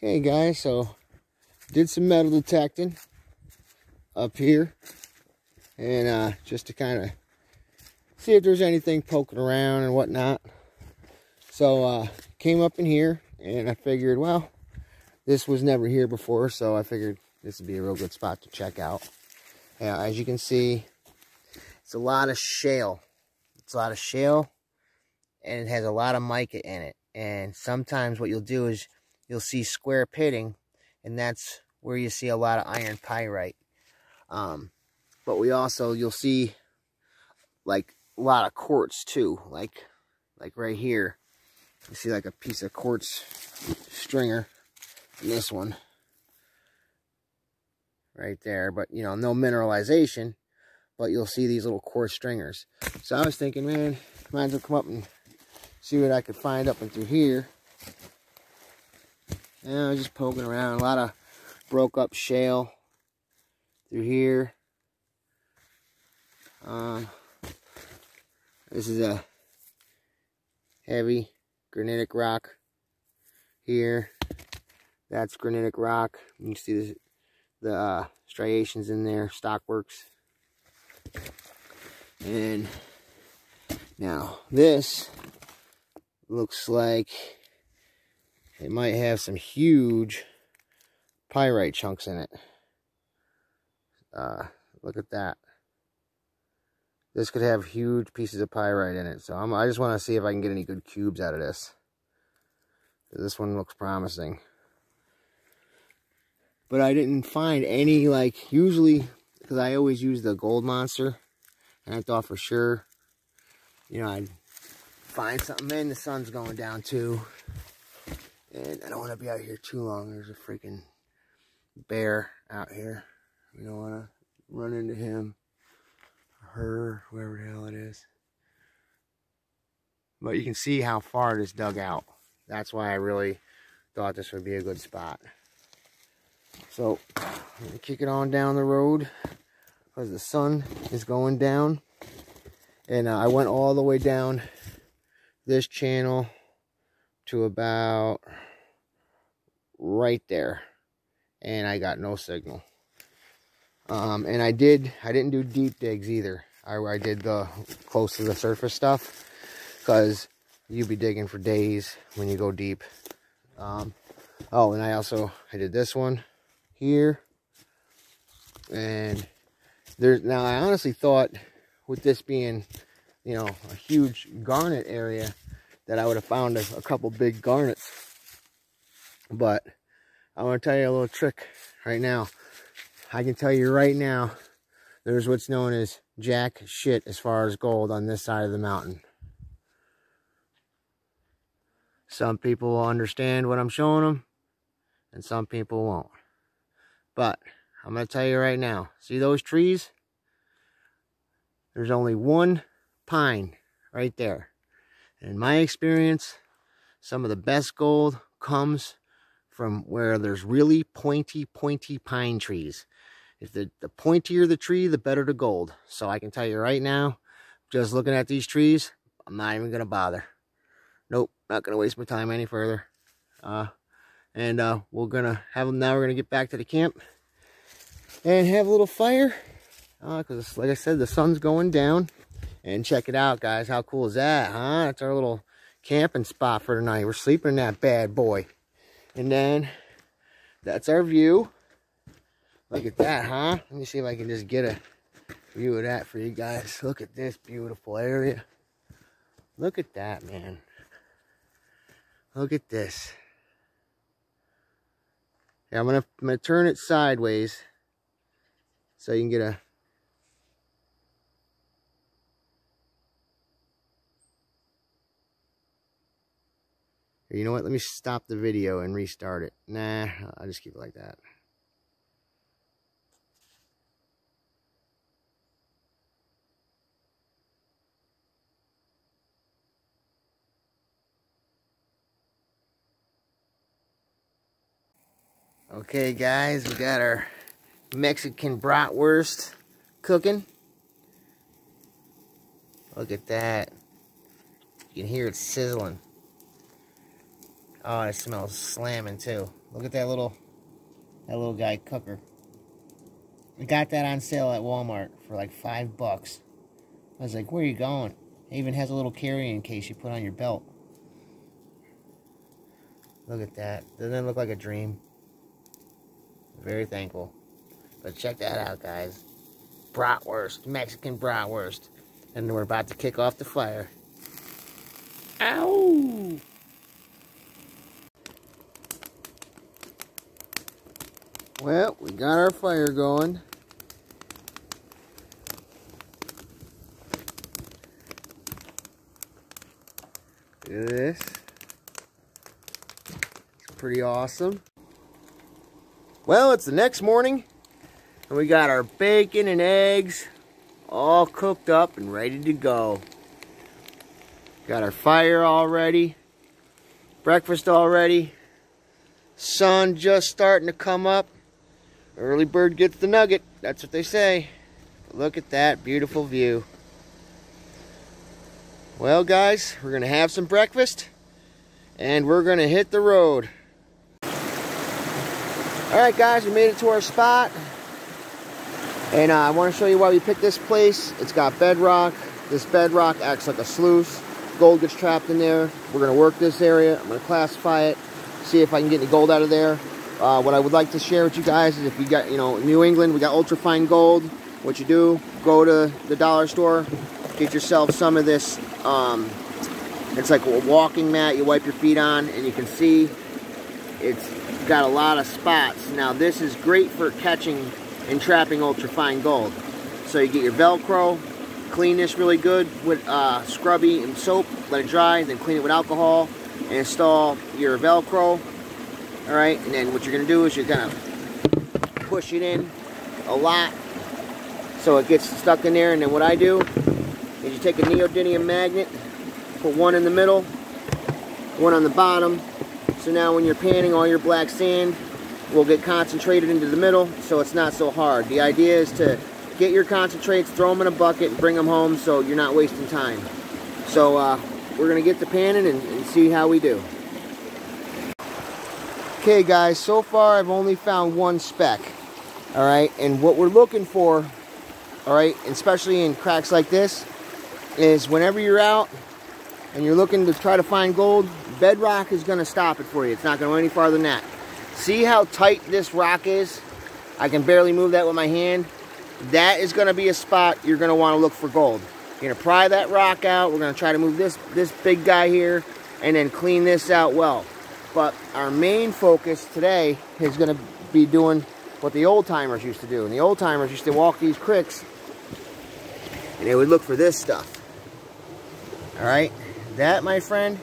Hey guys, so did some metal detecting up here, and just to kind of see if there's anything poking around and whatnot. So came up in here, and I figured, well, this was never here before, so I figured this would be a real good spot to check out. As you can see, it's a lot of shale. It's a lot of shale, and it has a lot of mica in it. And sometimes what you'll do is you'll see square pitting, and that's where you see a lot of iron pyrite. But you'll see like a lot of quartz too, like right here. You see like a piece of quartz stringer in this one right there, but you know, no mineralization, but you'll see these little quartz stringers. So I was thinking, man, might as well come up and see what I could find up and through here. And I was just poking around, a lot of broke up shale through here. This is a heavy granitic rock here. That's granitic rock. You can see the striations in there, stockworks. And now this looks like it might have some huge pyrite chunks in it. Look at that. This could have huge pieces of pyrite in it. So I just want to see if I can get any good cubes out of this. This one looks promising. But I didn't find any, like, usually, because I always use the gold monster. And I thought for sure, you know, I'd find something. Man, the sun's going down too. And I don't want to be out here too long. There's a freaking bear out here. We don't want to run into him, or her, whoever the hell it is. But you can see how far it is dug out. That's why I really thought this would be a good spot. So, I'm going to kick it on down the road because the sun is going down. And I went all the way down this channel to about right there, and I got no signal. And I didn't do deep digs either. I did the close to the surface stuff, because you'll be digging for days when you go deep. Oh, and I did this one here, and now I honestly thought, with this being, you know, a huge garnet area, that I would have found a couple big garnets. But I want to tell you a little trick right now. I can tell you right now, there's what's known as jack shit as far as gold on this side of the mountain. Some people will understand what I'm showing them, and some people won't. But I'm going to tell you right now, see those trees? There's only one pine right there. In my experience, some of the best gold comes from where there's really pointy pine trees. If the pointier the tree, the better the gold. So I can tell you right now, just looking at these trees, I'm not even going to bother. Nope, not going to waste my time any further. We're going to get back to the camp and have a little fire. Because like I said, the sun's going down. And check it out, guys. How cool is that, huh? That's our little camping spot for tonight. We're sleeping in that bad boy. And then, that's our view. Look at that, huh? Let me see if I can just get a view of that for you guys. Look at this beautiful area. Look at that, man. Look at this. Yeah, I'm gonna turn it sideways so you can get a... You know what? Let me stop the video and restart it. Nah, I'll just keep it like that. Okay, guys, we got our Mexican bratwurst cooking. Look at that. You can hear it sizzling. Oh, it smells slamming too. Look at that little guy cooker. We got that on sale at Walmart for like $5. I was like, where are you going? It even has a little carrying case you put on your belt. Look at that. Doesn't it look like a dream? Very thankful. But check that out, guys. Bratwurst. Mexican bratwurst. And we're about to kick off the fire. Ow! Well, we got our fire going. Look at this. It's pretty awesome. Well, it's the next morning, and we got our bacon and eggs all cooked up and ready to go. Got our fire all ready. Breakfast all ready. Sun just starting to come up. Early bird gets the nugget. That's what they say. Look at that beautiful view. Well, guys, we're going to have some breakfast, and we're going to hit the road. Alright, guys, we made it to our spot. And I want to show you why we picked this place. It's got bedrock. This bedrock acts like a sluice. Gold gets trapped in there. We're going to work this area. I'm going to classify it, see if I can get any gold out of there. What I would like to share with you guys is if you got, New England, we got ultra-fine gold. What you do, go to the dollar store, get yourself some of this. It's like a walking mat you wipe your feet on, and you can see it's got a lot of spots. Now, this is great for catching and trapping ultra-fine gold. So you get your Velcro, clean this really good with scrubby and soap, let it dry, then clean it with alcohol, and install your Velcro. Alright, and then what you're going to do is you're going to push it in a lot so it gets stuck in there. And then what I do is you take a neodymium magnet, put one in the middle, one on the bottom. So now when you're panning, all your black sand will get concentrated into the middle, so it's not so hard. The idea is to get your concentrates, throw them in a bucket, and bring them home so you're not wasting time. So we're going to get to panning and see how we do. Okay, guys, so far I've only found one speck. Alright, and what we're looking for, alright, especially in cracks like this, is whenever you're out and you're looking to try to find gold, bedrock is going to stop it for you. It's not going to go any farther than that. See how tight this rock is? I can barely move that with my hand. That is going to be a spot you're going to want to look for gold. You're going to pry that rock out. We're going to try to move this big guy here and then clean this out well. But our main focus today is going to be doing what the old timers used to do. And the old timers used to walk these creeks and they would look for this stuff. Alright? That, my friend,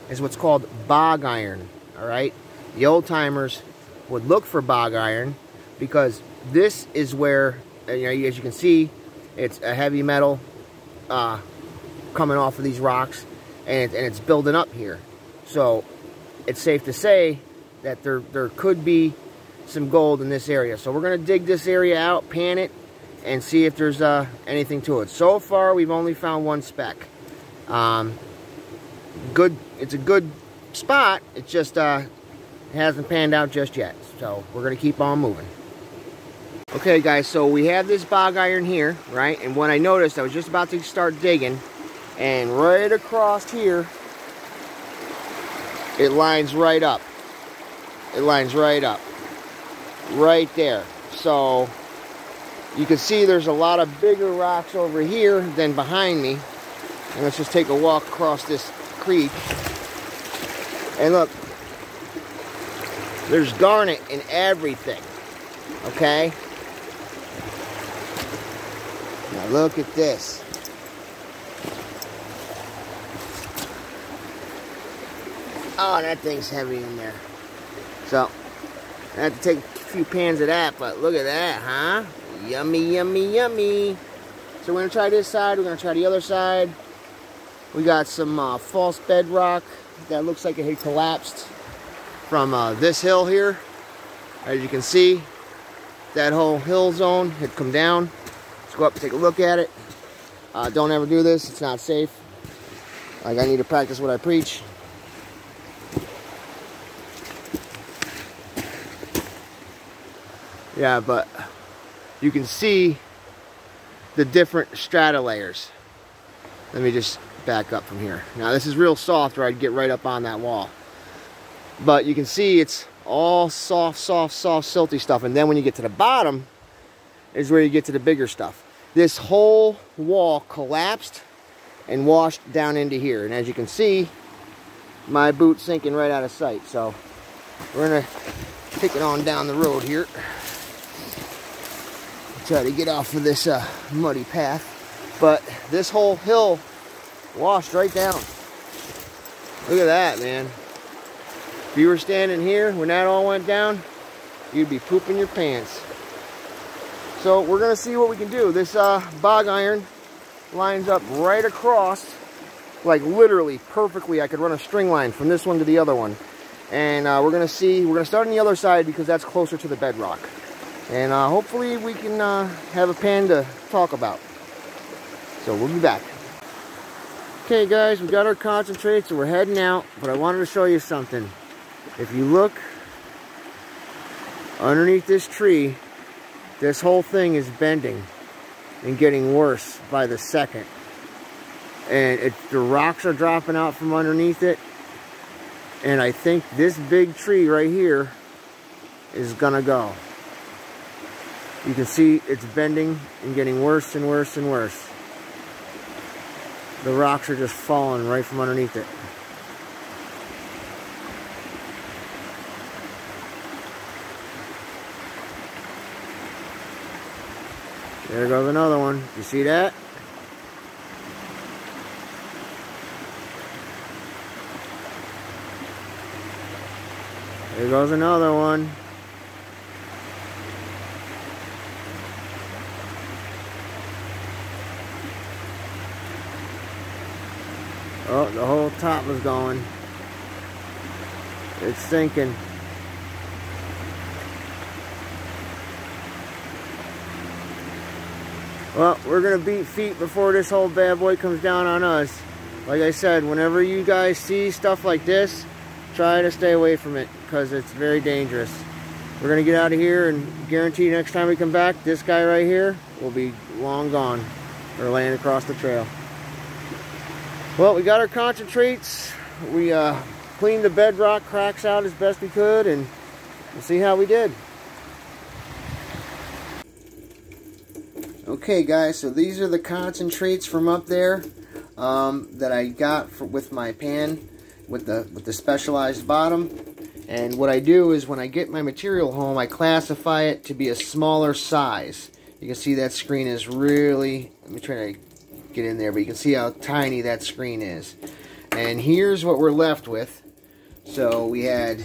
is what's called bog iron. Alright? The old timers would look for bog iron because this is where, as you can see, it's a heavy metal coming off of these rocks, and it's building up here. So it's safe to say that there could be some gold in this area. So we're going to dig this area out, pan it, and see if there's anything to it. So far, we've only found one speck. It's a good spot. It just hasn't panned out just yet. So we're going to keep on moving. Okay, guys, so we have this bog iron here, right? And when I noticed, I was just about to start digging, and right across here, it lines right up. It lines right up. Right there. So you can see there's a lot of bigger rocks over here than behind me. And let's just take a walk across this creek. And look, there's garnet in everything. Okay? Now look at this. Oh, that thing's heavy in there. So, I have to take a few pans of that, but look at that, huh? Yummy, yummy, yummy. So we're going to try this side, we're going to try the other side. We got some false bedrock that looks like it had collapsed from this hill here. As you can see, that whole hill zone had come down. Let's go up and take a look at it. Don't ever do this, it's not safe. Like, I need to practice what I preach. Yeah, but you can see the different strata layers. Let me just back up from here. Now this is real soft, or I'd get right up on that wall. But you can see it's all soft, silty stuff. And then when you get to the bottom is where you get to the bigger stuff. This whole wall collapsed and washed down into here. And as you can see, my boot's sinking right out of sight. So we're gonna take it on down the road here. Try to get off of this muddy path. But this whole hill washed right down. Look at that, man. If you were standing here when that all went down, you'd be pooping your pants. So we're gonna see what we can do. This bog iron lines up right across, like literally perfectly. I could run a string line from this one to the other one. And we're gonna start on the other side because that's closer to the bedrock. And hopefully we can have a pan to talk about. So we'll be back. Okay guys, we got our concentrate, so we're heading out, but I wanted to show you something. If you look underneath this tree, this whole thing is bending and getting worse by the second. And the rocks are dropping out from underneath it. And I think this big tree right here is gonna go. You can see it's bending and getting worse and worse and worse. The rocks are just falling right from underneath it. There goes another one. You see that? There goes another one. Oh, the whole top is going. It's sinking. Well, we're going to beat feet before this whole bad boy comes down on us. Like I said, whenever you guys see stuff like this, try to stay away from it because it's very dangerous. We're going to get out of here and guarantee next time we come back, this guy right here will be long gone or laying across the trail. Well, we got our concentrates. We cleaned the bedrock cracks out as best we could, and we'll see how we did. Okay guys, so these are the concentrates from up there that I got with my pan with the specialized bottom. And what I do is when I get my material home, I classify it to be a smaller size. You can see that screen is really, let me try to get in there, but you can see how tiny that screen is. And here's what we're left with. So we had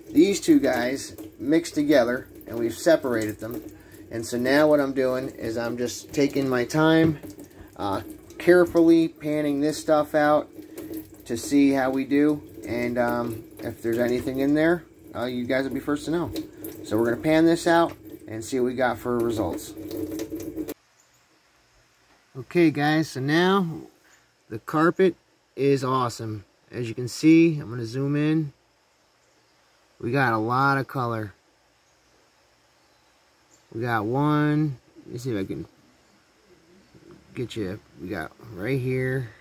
these two guys mixed together and we've separated them. And so now what I'm doing is I'm just taking my time, carefully panning this stuff out to see how we do. And if there's anything in there, you guys will be first to know. So we're going to pan this out and see what we got for results. Okay guys, so now the carpet is awesome. As you can see, I'm going to zoom in. We got a lot of color. We got one, let me see if I can get you, we got right here,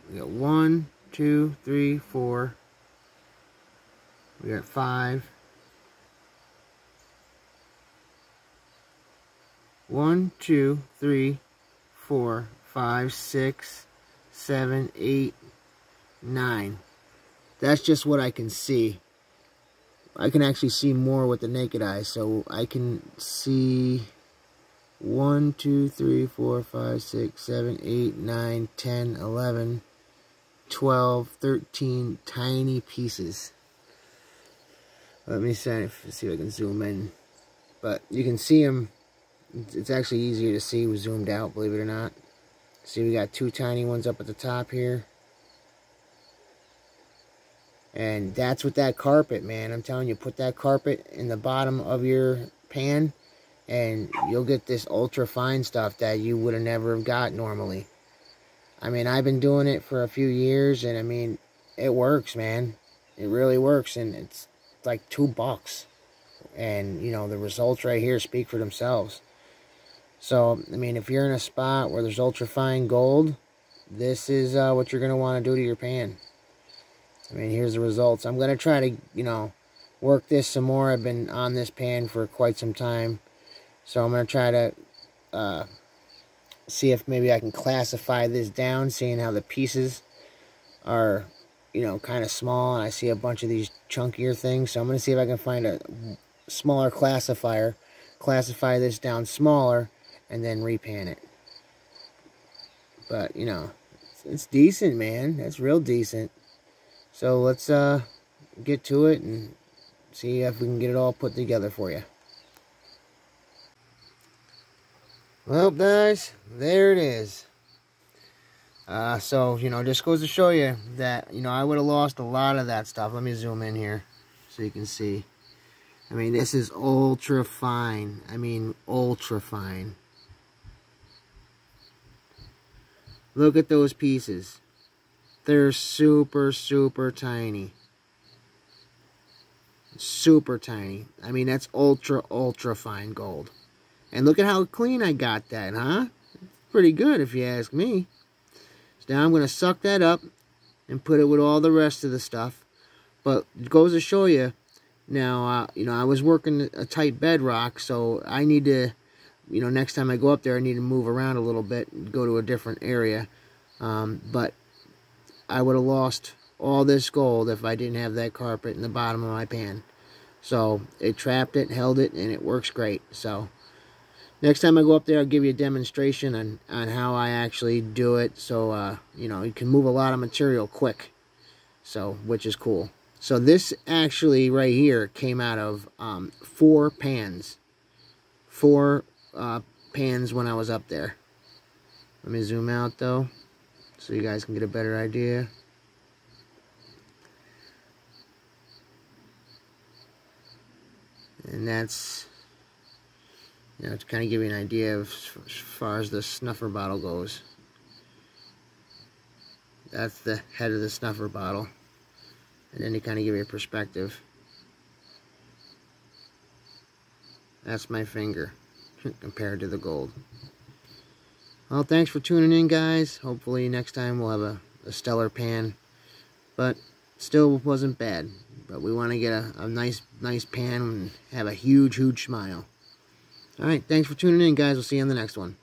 we got 1, 2, 3, 4, we got 5, 1, 2, 3, 4, 5, 6, 7, 8, 9. That's just what I can see. I can actually see more with the naked eye, so I can see 1, 2, 3, 4, 5, 6, 7, 8, 9, 10, 11, 12, 13 tiny pieces. Let me see if I can zoom in. But you can see them. It's actually easier to see with zoomed out, believe it or not. See, we got 2 tiny ones up at the top here. And that's with that carpet, man. I'm telling you, put that carpet in the bottom of your pan and you'll get this ultra fine stuff that you would have never got normally. I mean, I've been doing it for a few years and I mean, it works, man. It really works, and it's like $2. And, you know, the results right here speak for themselves. So, I mean, if you're in a spot where there's ultra-fine gold, this is what you're going to want to do to your pan. I mean, here's the results. I'm going to try to, you know, work this some more. I've been on this pan for quite some time. So I'm going to try to see if maybe I can classify this down, seeing how the pieces are, you know, kind of small. And I see a bunch of these chunkier things. So I'm going to see if I can find a smaller classifier, classify this down smaller, and then repan it. But, you know, it's decent, man. That's real decent. So let's get to it and see if we can get it all put together for you. Well, guys, there it is. So, you know, just goes to show you that, you know, I would have lost a lot of that stuff. Let me zoom in here so you can see. I mean, this is ultra fine. I mean, ultra fine. Look at those pieces. They're super, super tiny. Super tiny. I mean, that's ultra, ultra fine gold. And look at how clean I got that, huh? Pretty good, if you ask me. So now I'm going to suck that up and put it with all the rest of the stuff. But it goes to show you, now, you know, I was working a tight bedrock, so I need to, you know, next time I go up there, I need to move around a little bit and go to a different area. But I would have lost all this gold if I didn't have that carpet in the bottom of my pan. So it trapped it, held it, and it works great. So next time I go up there, I'll give you a demonstration on how I actually do it. So, you know, you can move a lot of material quick. So, which is cool. So this actually right here came out of 4 pans. 4 pans when I was up there. Let me zoom out though, so you guys can get a better idea. And that's, you know, to kind of give you an idea of as far as the snuffer bottle goes. That's the head of the snuffer bottle. And then to kind of give you a perspective, that's my finger compared to the gold. Well, thanks for tuning in, guys. Hopefully next time we'll have a stellar pan. But still wasn't bad. But we want to get a nice pan and have a huge, huge smile. Alright, thanks for tuning in, guys. We'll see you on the next one.